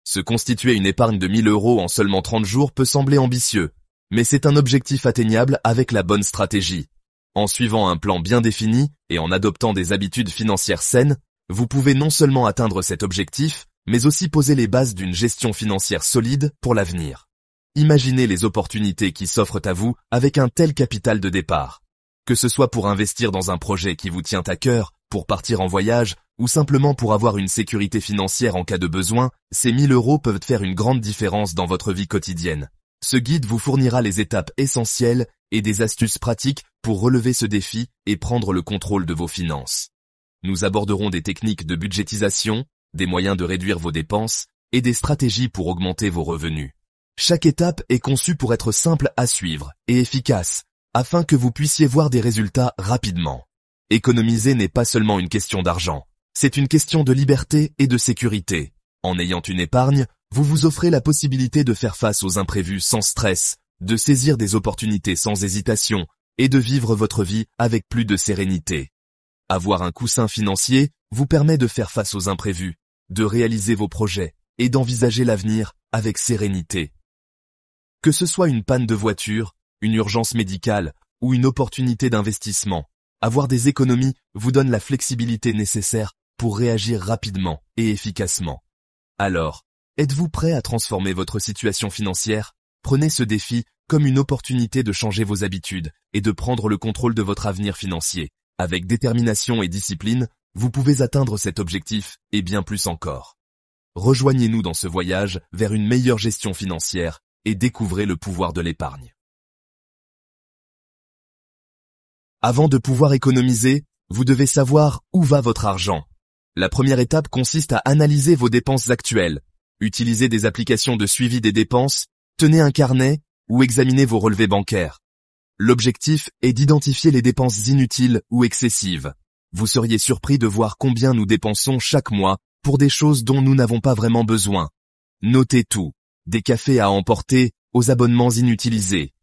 Se constituer une épargne de 1000 € en seulement 30 jours peut sembler ambitieux, mais c'est un objectif atteignable avec la bonne stratégie. En suivant un plan bien défini et en adoptant des habitudes financières saines, vous pouvez non seulement atteindre cet objectif, mais aussi poser les bases d'une gestion financière solide pour l'avenir. Imaginez les opportunités qui s'offrent à vous avec un tel capital de départ. Que ce soit pour investir dans un projet qui vous tient à cœur, pour partir en voyage, ou simplement pour avoir une sécurité financière en cas de besoin, ces 1000 € peuvent faire une grande différence dans votre vie quotidienne. Ce guide vous fournira les étapes essentielles et des astuces pratiques pour relever ce défi et prendre le contrôle de vos finances. Nous aborderons des techniques de budgétisation, des moyens de réduire vos dépenses et des stratégies pour augmenter vos revenus. Chaque étape est conçue pour être simple à suivre et efficace, afin que vous puissiez voir des résultats rapidement. Économiser n'est pas seulement une question d'argent, c'est une question de liberté et de sécurité. En ayant une épargne, vous vous offrez la possibilité de faire face aux imprévus sans stress, de saisir des opportunités sans hésitation et de vivre votre vie avec plus de sérénité. Avoir un coussin financier vous permet de faire face aux imprévus, de réaliser vos projets et d'envisager l'avenir avec sérénité. Que ce soit une panne de voiture, une urgence médicale ou une opportunité d'investissement, avoir des économies vous donne la flexibilité nécessaire pour réagir rapidement et efficacement. Alors, êtes-vous prêt à transformer votre situation financière? Prenez ce défi comme une opportunité de changer vos habitudes et de prendre le contrôle de votre avenir financier. Avec détermination et discipline, vous pouvez atteindre cet objectif et bien plus encore. Rejoignez-nous dans ce voyage vers une meilleure gestion financière et découvrez le pouvoir de l'épargne. Avant de pouvoir économiser, vous devez savoir où va votre argent. La première étape consiste à analyser vos dépenses actuelles. Utilisez des applications de suivi des dépenses, tenez un carnet ou examinez vos relevés bancaires. L'objectif est d'identifier les dépenses inutiles ou excessives. Vous seriez surpris de voir combien nous dépensons chaque mois pour des choses dont nous n'avons pas vraiment besoin. Notez tout, des cafés à emporter aux abonnements inutilisés.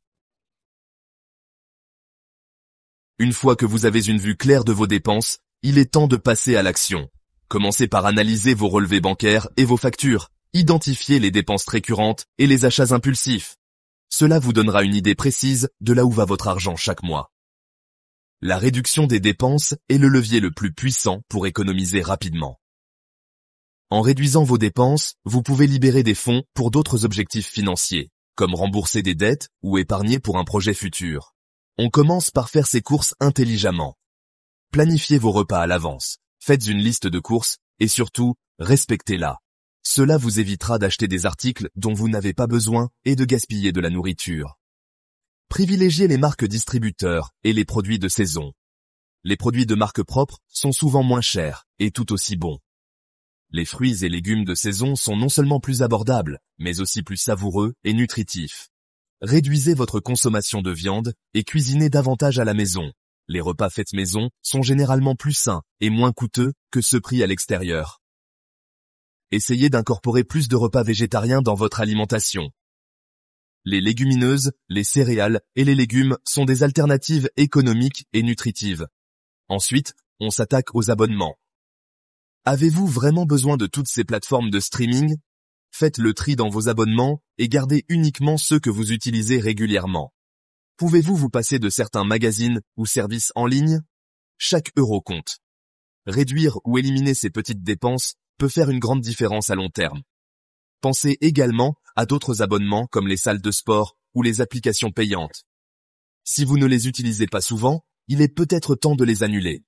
Une fois que vous avez une vue claire de vos dépenses, il est temps de passer à l'action. Commencez par analyser vos relevés bancaires et vos factures. Identifiez les dépenses récurrentes et les achats impulsifs. Cela vous donnera une idée précise de là où va votre argent chaque mois. La réduction des dépenses est le levier le plus puissant pour économiser rapidement. En réduisant vos dépenses, vous pouvez libérer des fonds pour d'autres objectifs financiers, comme rembourser des dettes ou épargner pour un projet futur. On commence par faire ses courses intelligemment. Planifiez vos repas à l'avance, faites une liste de courses et surtout, respectez-la. Cela vous évitera d'acheter des articles dont vous n'avez pas besoin et de gaspiller de la nourriture. Privilégiez les marques distributeurs et les produits de saison. Les produits de marque propre sont souvent moins chers et tout aussi bons. Les fruits et légumes de saison sont non seulement plus abordables, mais aussi plus savoureux et nutritifs. Réduisez votre consommation de viande et cuisinez davantage à la maison. Les repas faits maison sont généralement plus sains et moins coûteux que ceux pris à l'extérieur. Essayez d'incorporer plus de repas végétariens dans votre alimentation. Les légumineuses, les céréales et les légumes sont des alternatives économiques et nutritives. Ensuite, on s'attaque aux abonnements. Avez-vous vraiment besoin de toutes ces plateformes de streaming? Faites le tri dans vos abonnements et gardez uniquement ceux que vous utilisez régulièrement. Pouvez-vous vous passer de certains magazines ou services en ligne? Chaque euro compte. Réduire ou éliminer ces petites dépenses peut faire une grande différence à long terme. Pensez également à d'autres abonnements comme les salles de sport ou les applications payantes. Si vous ne les utilisez pas souvent, il est peut-être temps de les annuler.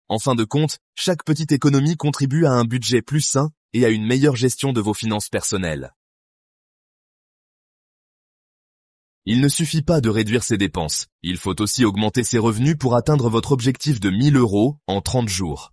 En fin de compte, chaque petite économie contribue à un budget plus sain et à une meilleure gestion de vos finances personnelles. Il ne suffit pas de réduire ses dépenses, il faut aussi augmenter ses revenus pour atteindre votre objectif de 1000 € en 30 jours.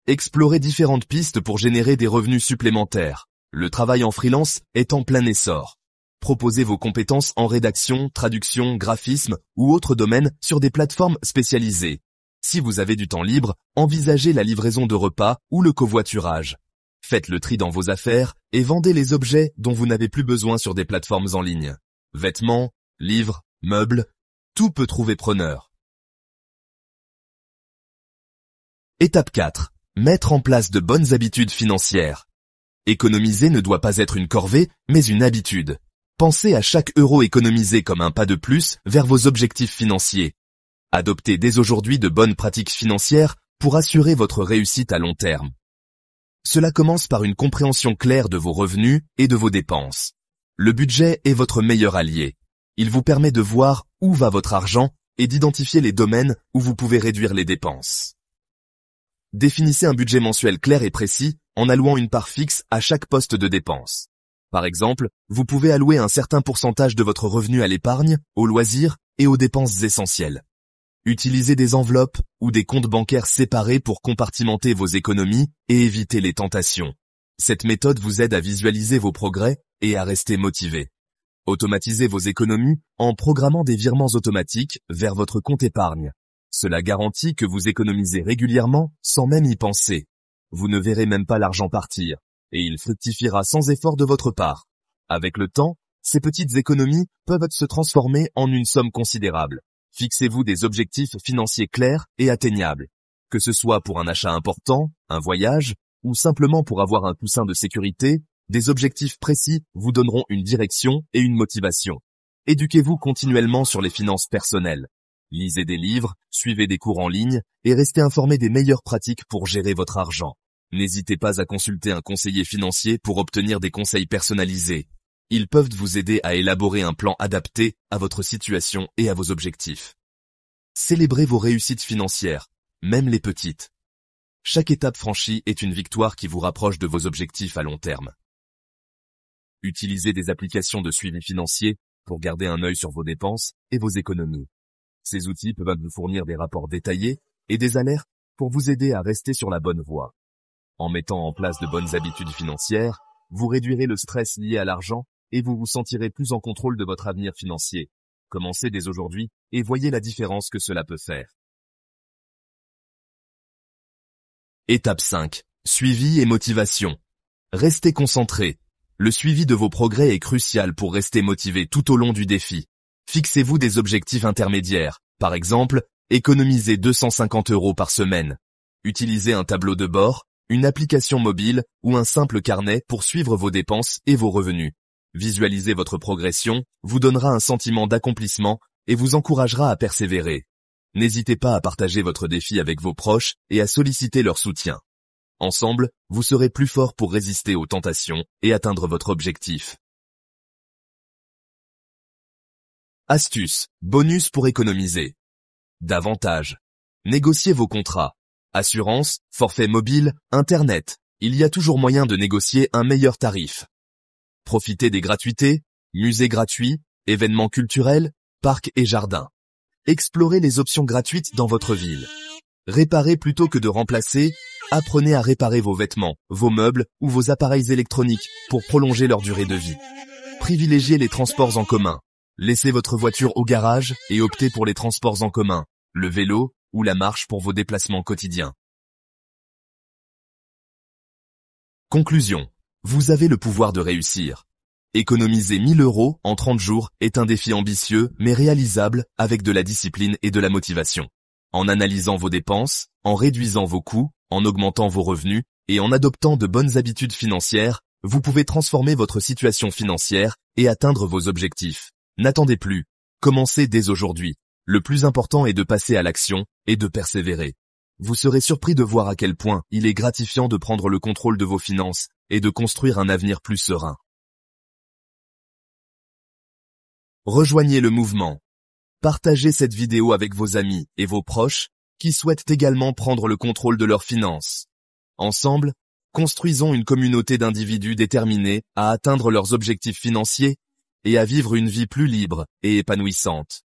Explorez différentes pistes pour générer des revenus supplémentaires. Le travail en freelance est en plein essor. Proposez vos compétences en rédaction, traduction, graphisme ou autres domaines sur des plateformes spécialisées. Si vous avez du temps libre, envisagez la livraison de repas ou le covoiturage. Faites le tri dans vos affaires et vendez les objets dont vous n'avez plus besoin sur des plateformes en ligne. Vêtements, livres, meubles, tout peut trouver preneur. Étape 4. Mettre en place de bonnes habitudes financières. Économiser ne doit pas être une corvée, mais une habitude. Pensez à chaque euro économisé comme un pas de plus vers vos objectifs financiers. Adoptez dès aujourd'hui de bonnes pratiques financières pour assurer votre réussite à long terme. Cela commence par une compréhension claire de vos revenus et de vos dépenses. Le budget est votre meilleur allié. Il vous permet de voir où va votre argent et d'identifier les domaines où vous pouvez réduire les dépenses. Définissez un budget mensuel clair et précis en allouant une part fixe à chaque poste de dépense. Par exemple, vous pouvez allouer un certain pourcentage de votre revenu à l'épargne, aux loisirs et aux dépenses essentielles. Utilisez des enveloppes ou des comptes bancaires séparés pour compartimenter vos économies et éviter les tentations. Cette méthode vous aide à visualiser vos progrès et à rester motivé. Automatisez vos économies en programmant des virements automatiques vers votre compte épargne. Cela garantit que vous économisez régulièrement sans même y penser. Vous ne verrez même pas l'argent partir, et il fructifiera sans effort de votre part. Avec le temps, ces petites économies peuvent se transformer en une somme considérable. Fixez-vous des objectifs financiers clairs et atteignables. Que ce soit pour un achat important, un voyage, ou simplement pour avoir un coussin de sécurité, des objectifs précis vous donneront une direction et une motivation. Éduquez-vous continuellement sur les finances personnelles. Lisez des livres, suivez des cours en ligne et restez informé des meilleures pratiques pour gérer votre argent. N'hésitez pas à consulter un conseiller financier pour obtenir des conseils personnalisés. Ils peuvent vous aider à élaborer un plan adapté à votre situation et à vos objectifs. Célébrez vos réussites financières, même les petites. Chaque étape franchie est une victoire qui vous rapproche de vos objectifs à long terme. Utilisez des applications de suivi financier pour garder un œil sur vos dépenses et vos économies. Ces outils peuvent vous fournir des rapports détaillés et des alertes pour vous aider à rester sur la bonne voie. En mettant en place de bonnes habitudes financières, vous réduirez le stress lié à l'argent et vous vous sentirez plus en contrôle de votre avenir financier. Commencez dès aujourd'hui et voyez la différence que cela peut faire. Étape 5. Suivi et motivation. Restez concentré. Le suivi de vos progrès est crucial pour rester motivé tout au long du défi. Fixez-vous des objectifs intermédiaires. Par exemple, économisez 250 € par semaine. Utilisez un tableau de bord, une application mobile ou un simple carnet pour suivre vos dépenses et vos revenus. Visualiser votre progression vous donnera un sentiment d'accomplissement et vous encouragera à persévérer. N'hésitez pas à partager votre défi avec vos proches et à solliciter leur soutien. Ensemble, vous serez plus fort pour résister aux tentations et atteindre votre objectif. Astuce, bonus pour économiser. Davantage. Négociez vos contrats. Assurance, forfait mobile, Internet. Il y a toujours moyen de négocier un meilleur tarif. Profitez des gratuités, musées gratuits, événements culturels, parcs et jardins. Explorez les options gratuites dans votre ville. Réparez plutôt que de remplacer, apprenez à réparer vos vêtements, vos meubles ou vos appareils électroniques pour prolonger leur durée de vie. Privilégiez les transports en commun. Laissez votre voiture au garage et optez pour les transports en commun, le vélo ou la marche pour vos déplacements quotidiens. Conclusion. Vous avez le pouvoir de réussir. Économiser 1000 € en 30 jours est un défi ambitieux mais réalisable avec de la discipline et de la motivation. En analysant vos dépenses, en réduisant vos coûts, en augmentant vos revenus et en adoptant de bonnes habitudes financières, vous pouvez transformer votre situation financière et atteindre vos objectifs. N'attendez plus. Commencez dès aujourd'hui. Le plus important est de passer à l'action et de persévérer. Vous serez surpris de voir à quel point il est gratifiant de prendre le contrôle de vos finances et de construire un avenir plus serein. Rejoignez le mouvement. Partagez cette vidéo avec vos amis et vos proches qui souhaitent également prendre le contrôle de leurs finances. Ensemble, construisons une communauté d'individus déterminés à atteindre leurs objectifs financiers et à vivre une vie plus libre et épanouissante.